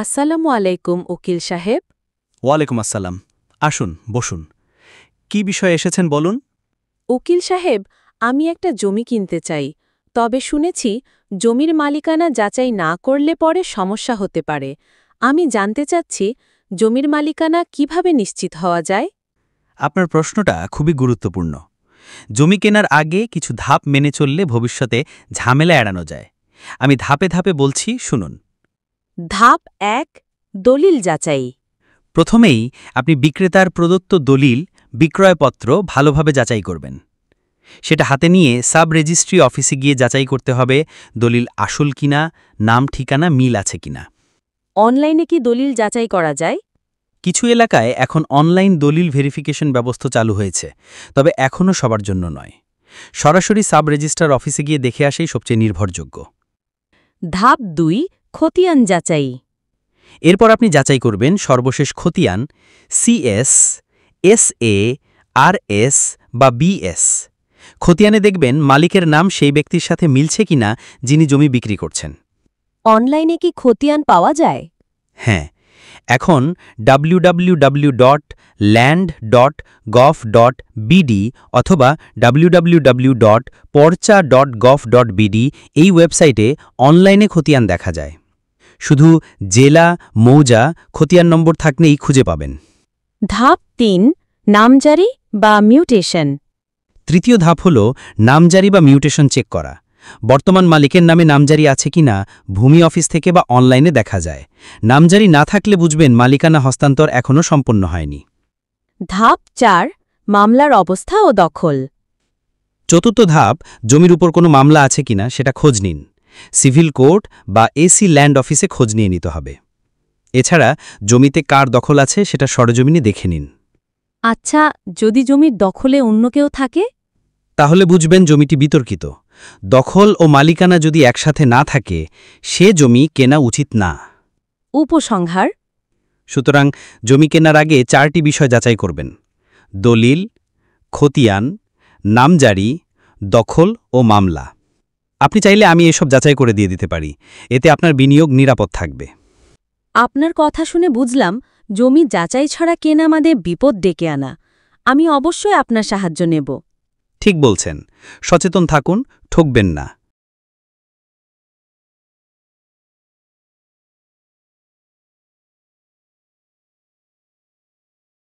আসসালামু আলাইকুম উকিল সাহেব। ওয়ালাইকুম আসসালাম। আসুন, বসুন। কি বিষয়ে এসেছেন বলুন। উকিল সাহেব, আমি একটা জমি কিনতে চাই, তবে শুনেছি জমির মালিকানা যাচাই না করলে পরে সমস্যা হতে পারে। আমি জানতে চাচ্ছি জমির মালিকানা কিভাবে নিশ্চিত হওয়া যায়। আপনার প্রশ্নটা খুবই গুরুত্বপূর্ণ। জমি কেনার আগে কিছু ধাপ মেনে চললে ভবিষ্যতে ঝামেলা এড়ানো যায়। আমি ধাপে ধাপে বলছি, শুনুন। ধাপ ১, দলিল যাচাই। প্রথমেই আপনি বিক্রেতার প্রদত্ত দলিল, বিক্রয়পত্র ভালোভাবে যাচাই করবেন। সেটা হাতে নিয়ে সাব রেজিস্ট্রি অফিসে গিয়ে যাচাই করতে হবে দলিল আসল কিনা, নাম ঠিকানা মিল আছে কিনা। অনলাইনে কি দলিল যাচাই করা যায়? কিছু এলাকায় এখন অনলাইন দলিল ভেরিফিকেশন ব্যবস্থা চালু হয়েছে, তবে এখনও সবার জন্য নয়। সরাসরি সাব রেজিস্ট্রার অফিসে গিয়ে দেখে আসেই সবচেয়ে নির্ভরযোগ্য। ধাপ ২, খতিয়ান যাচাই। এরপর আপনি যাচাই করবেন সর্বশেষ খতিয়ান সিএস, এসএ, আরএস বা বিএস। খতিয়ানে দেখবেন মালিকের নাম সেই ব্যক্তির সাথে মিলছে কিনা যিনি জমি বিক্রি করছেন। অনলাইনে কি খতিয়ান পাওয়া যায়? হ্যাঁ, এখন www.land.gov.bd অথবা www.porcha.gov.bd এই ওয়েবসাইটে অনলাইনে খতিয়ান দেখা যায়। শুধু জেলা, মৌজা, খতিয়ান নম্বর থাকলেই খুঁজে পাবেন। ধাপ ৩, নামজারি বা মিউটেশন। তৃতীয় ধাপ হল নামজারি বা মিউটেশন চেক করা। বর্তমান মালিকের নামে নামজারি আছে কিনা ভূমি অফিস থেকে বা অনলাইনে দেখা যায়। নামজারি না থাকলে বুঝবেন মালিকানা হস্তান্তর এখনও সম্পন্ন হয়নি। ধাপ ৪, মামলার অবস্থা ও দখল। চতুর্থ ধাপ, জমির উপর কোনো মামলা আছে কিনা সেটা খোঁজ নিন। সিভিল কোর্ট বা এসি ল্যান্ড অফিসে খোঁজ নিয়ে নিতে হবে। এছাড়া জমিতে কার দখল আছে সেটা সরেজমিনে দেখে নিন। আচ্ছা, যদি জমির দখলে অন্য কেউ থাকে? তাহলে বুঝবেন জমিটি বিতর্কিত। দখল ও মালিকানা যদি একসাথে না থাকে, সে জমি কেনা উচিত না। উপসংহার: সুতরাং জমি কেনার আগে 4টি বিষয় যাচাই করবেন: দলিল, খতিয়ান, নামজারি, দখল ও মামলা। আপনি চাইলে আমি এসব যাচাই করে দিয়ে দিতে পারি। এতে আপনার বিনিয়োগ নিরাপদ থাকবে। আপনার কথা শুনে বুঝলাম জমি যাচাই ছাড়া কেনা মানে বিপদ ডেকে আনা। আমি অবশ্যই আপনার সাহায্য নেব। ঠিক বলছেন। সচেতন থাকুন, ঠকবেন না।